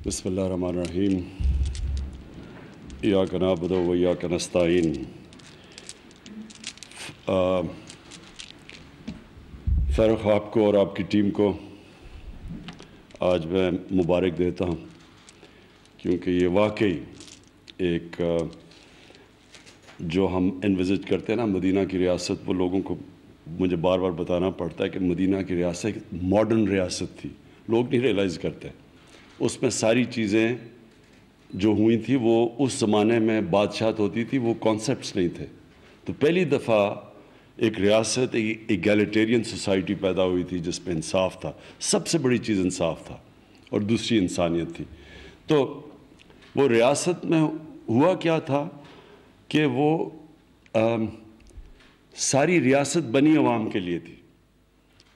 بسم اللہ الرحمن الرحیم ایاک نعبد و ایاک نستعین۔ فاروق آپ کو اور آپ کی ٹیم کو آج میں مبارک دیتا ہوں، کیونکہ یہ واقعی ایک جو ہم انویزٹ کرتے ہیں نا مدینہ کی ریاست، وہ لوگوں کو مجھے بار بار بتانا پڑتا ہے کہ مدینہ کی ریاست ایک ماڈرن ریاست تھی، لوگ نہیں ریئلائز کرتے۔ اس میں ساری چیزیں جو ہوئی تھیں وہ اس زمانے میں بادشاہت ہوتی تھی، وہ کانسیپٹس نہیں تھے۔ تو پہلی دفعہ ایک ریاست ایگیلیٹیرین سوسائٹی پیدا ہوئی تھی جس میں انصاف تھا، سب سے بڑی چیز انصاف تھا، اور دوسری انسانیت تھی۔ تو وہ ریاست میں ہوا کیا تھا کہ وہ ساری ریاست بنی عوام کے لیے تھی۔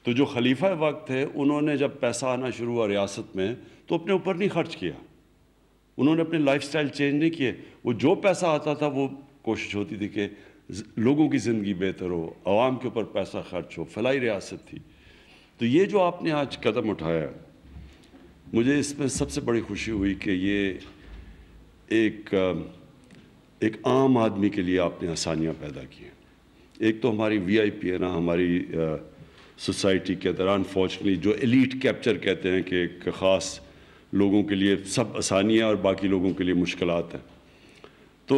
تو جو خلیفہ وقت تھے انہوں نے جب پیسہ آنا شروع ہوا ریاست میں تو اپنے اوپر نہیں خرچ کیا، انہوں نے اپنے لائف سٹائل چینج نہیں کیے۔ وہ جو پیسہ آتا تھا وہ کوشش ہوتی تھی کہ لوگوں کی زندگی بہتر ہو، عوام کے اوپر پیسہ خرچ ہو، فلاحی ریاست تھی۔ تو یہ جو آپ نے آج قدم اٹھایا، مجھے اس میں سب سے بڑی خوشی ہوئی کہ یہ ایک عام آدمی کے لیے آپ نے آسانیاں پیدا کی ہیں۔ ایک تو ہماری وی آئی پی ہے نا، ہماری سوسائٹی کے اندر انفارچونیٹلی جو ایلیٹ کیپچر کہتے ہیں کہ ایک خاص لوگوں کے لیے سب آسانیاں اور باقی لوگوں کے لیے مشکلات ہیں۔ تو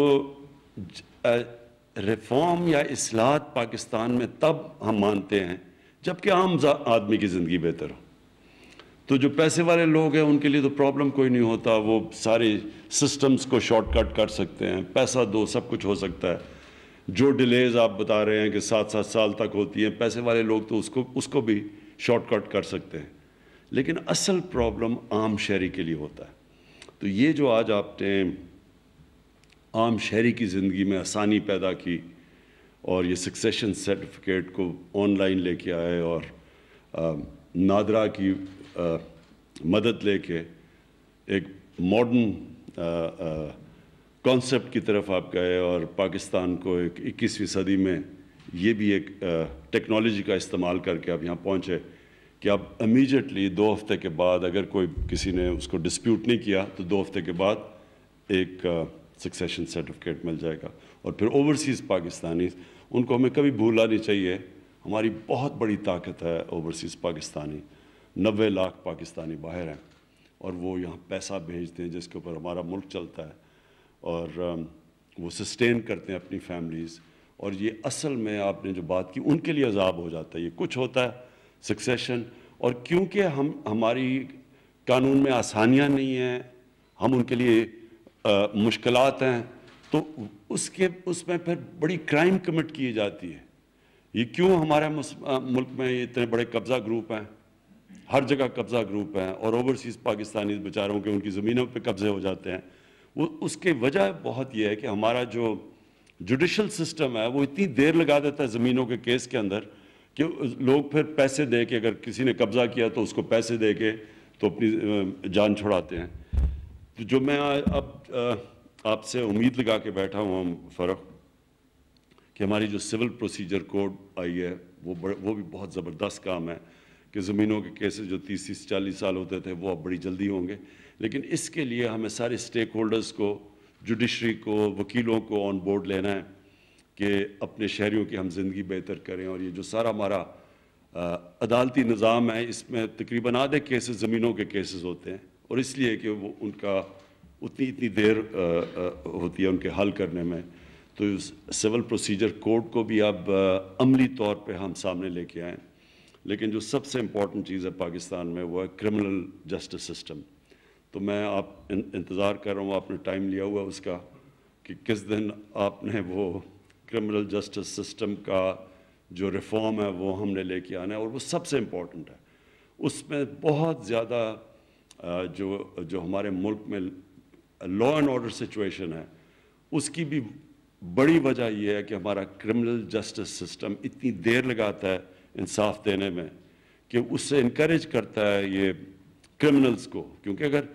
ریفارم یا اصلاحات پاکستان میں تب ہم مانتے ہیں جب کہ عام آدمی کی زندگی بہتر ہو۔ تو جو پیسے والے لوگ ہیں ان کے لیے تو پرابلم کوئی نہیں ہوتا، وہ سارے سسٹمز کو شارٹ کٹ کر سکتے ہیں، پیسہ دو سب کچھ ہو سکتا ہے۔ جو ڈیلیز آپ بتا رہے ہیں کہ 7 سال تک ہوتی ہیں، پیسے والے لوگ تو اس کو بھی شارٹ کٹ کر سکتے ہیں، لیکن اصل پرابلم عام شہری کے لیے ہوتا ہے۔ تو یہ جو آج آپ نے عام شہری کی زندگی میں آسانی پیدا کی اور یہ سکسیشن سرٹیفکیٹ کو آن لائن لے کے آئے اور نادرا کی مدد لے کے ایک ماڈرن کانسیپٹ کی طرف آپ گئے، اور پاکستان کو ایک 21ویں صدی میں یہ بھی ایک ٹیکنالوجی کا استعمال کر کے آپ یہاں پہنچے کہ اب امیجیٹلی 2 ہفتے کے بعد اگر کسی نے اس کو ڈسپیوٹ نہیں کیا تو 2 ہفتے کے بعد ایک سکسیشن سرٹیفکیٹ مل جائے گا۔ اور پھر اوورسیز پاکستانی، ان کو ہمیں کبھی بھولنا نہیں چاہیے، ہماری بہت بڑی طاقت ہے اوورسیز پاکستانی، 90 لاکھ پاکستانی باہر ہیں اور وہ یہاں پیسہ بھیجتے ہیں جس کے اوپر ہمارا ملک چلتا ہے، اور وہ سسٹین کرتے ہیں اپنی فیملیز۔ اور یہ اصل میں آپ نے جو بات کی ان کے لیے عذاب ہو جاتا ہے، یہ کچھ ہوتا ہے سکسیشن، اور کیونکہ ہماری قانون میں آسانیاں نہیں ہیں، ہم ان کے لیے مشکلات ہیں، تو اس میں پھر بڑی کرائم کمٹ کی جاتی ہے۔ یہ کیوں ہمارے ملک میں یہ اتنے بڑے قبضہ گروپ ہیں، ہر جگہ قبضہ گروپ ہیں، اور اوورسیز پاکستانی بیچاروں کے ان کی زمینوں پہ قبضے ہو جاتے ہیں۔ اس کی وجہ بہت یہ ہے کہ ہمارا جو جوڈیشل سسٹم ہے وہ اتنی دیر لگا دیتا ہے زمینوں کے کیس کے اندر کہ لوگ پھر پیسے دے کے، اگر کسی نے قبضہ کیا تو اس کو پیسے دے کے تو اپنی جان چھڑاتے ہیں۔ تو جو میں اب آپ سے امید لگا کے بیٹھا ہوں فرق کہ ہماری جو سول پروسیجر کوڈ آئی ہے وہ بھی بہت زبردست کام ہے کہ زمینوں کے کیسز جو 30-40 سال ہوتے تھے وہ اب بڑی جلدی ہوں گے، لیکن اس کے لیے ہمیں سارے سٹیک ہولڈرز کو، جوڈیشری کو، وکیلوں کو آن بورڈ لینا ہے کہ اپنے شہریوں کی ہم زندگی بہتر کریں۔ اور یہ جو سارا ہمارا عدالتی نظام ہے اس میں تقریباً آدھے کیسز زمینوں کے کیسز ہوتے ہیں، اور اس لیے کہ وہ ان کا اتنی دیر ہوتی ہے ان کے حل کرنے میں۔ تو سول پروسیجر کوڈ کو بھی اب عملی طور پہ ہم سامنے لے کے آئیں، لیکن جو سب سے امپورٹنٹ چیز ہے پاکستان میں وہ ہے کرمنل جسٹس سسٹم۔ تو میں آپ انتظار کر رہا ہوں، آپ نے ٹائم لیا ہوا اس کا کہ کس دن آپ نے وہ کرمنل جسٹس سسٹم کا جو ریفارم ہے وہ ہم نے لے کے آنا ہے، اور وہ سب سے امپورٹنٹ ہے۔ اس میں بہت زیادہ جو ہمارے ملک میں لا اینڈ آرڈر سچویشن ہے اس کی بھی بڑی وجہ یہ ہے کہ ہمارا کرمنل جسٹس سسٹم اتنی دیر لگاتا ہے انصاف دینے میں کہ اس سے انکریج کرتا ہے یہ کرمنلز کو۔ کیونکہ اگر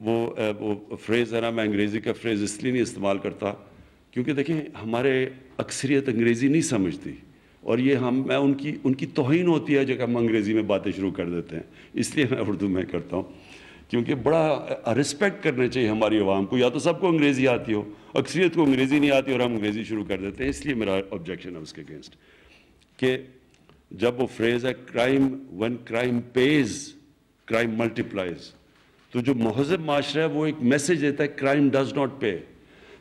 وہ فریز ہے نا، میں انگریزی کا فریز اس لیے نہیں استعمال کرتا کیونکہ دیکھیں ہمارے اکثریت انگریزی نہیں سمجھتی، اور یہ میں ان کی توہین ہوتی ہے جب ہم انگریزی میں باتیں شروع کر دیتے ہیں، اس لیے میں اردو میں کرتا ہوں کیونکہ بڑا رسپیکٹ کرنے چاہیے ہماری عوام کو. یا تو سب کو انگریزی آتی ہو, اکثریت کو انگریزی نہیں آتی اور ہم انگریزی شروع کر دیتے ہیں. اس لیے میرا آبجیکشن ہے اس کے اگینسٹ کہ جب وہ فریز ہے crime when crime pays crime multiplies, تو جو مہذب معاشرہ ہے وہ ایک میسیج دیتا ہے کرائم ڈز ناٹ پے.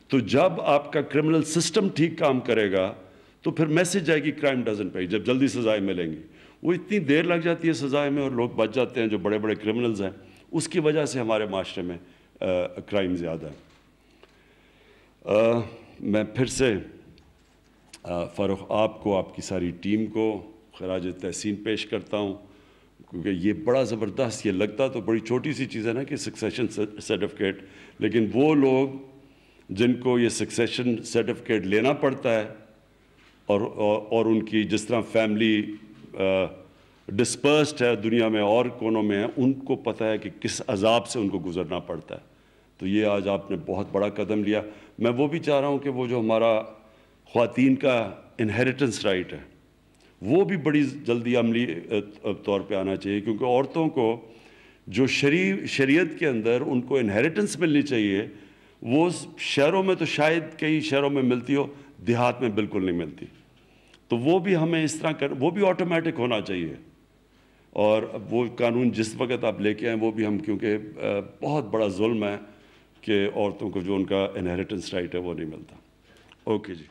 تو جب آپ کا کرمنل سسٹم ٹھیک کام کرے گا تو پھر میسیج جائے گی کرائم ڈزنٹ پے. جب جلدی سزائیں ملیں گی, وہ اتنی دیر لگ جاتی ہے سزائیں میں اور لوگ بچ جاتے ہیں جو بڑے بڑے کرمنلز ہیں, اس کی وجہ سے ہمارے معاشرے میں کرائم زیادہ ہے. میں پھر سے فاروق آپ کو, آپ کی ساری ٹیم کو خراج تحسین پیش کرتا ہوں, کیونکہ یہ بڑا زبردست, یہ لگتا تو بڑی چھوٹی سی چیز ہے نا کہ سکسیشن سرٹیفکیٹ, لیکن وہ لوگ جن کو یہ سکسیشن سرٹیفکیٹ لینا پڑتا ہے اور ان کی جس طرح فیملی ڈسپرسڈ ہے دنیا میں اور کونوں میں ہے, ان کو پتہ ہے کہ کس عذاب سے ان کو گزرنا پڑتا ہے. تو یہ آج آپ نے بہت بڑا قدم لیا. میں وہ بھی چاہ رہا ہوں کہ وہ جو ہمارا خواتین کا انہیریٹنس رائٹ ہے وہ بھی بڑی جلدی عملی طور پہ آنا چاہیے, کیونکہ عورتوں کو جو شریعت کے اندر ان کو انہیریٹنس ملنی چاہیے وہ شہروں میں تو شاید کئی شہروں میں ملتی ہو, دیہات میں بالکل نہیں ملتی. تو وہ بھی ہمیں اس طرح وہ بھی آٹومیٹک ہونا چاہیے. اور وہ قانون جس وقت آپ لے کے آئیں وہ بھی ہم, کیونکہ بہت بڑا ظلم ہے کہ عورتوں کو جو ان کا انہیریٹنس رائٹ ہے وہ نہیں ملتا. اوکے جی.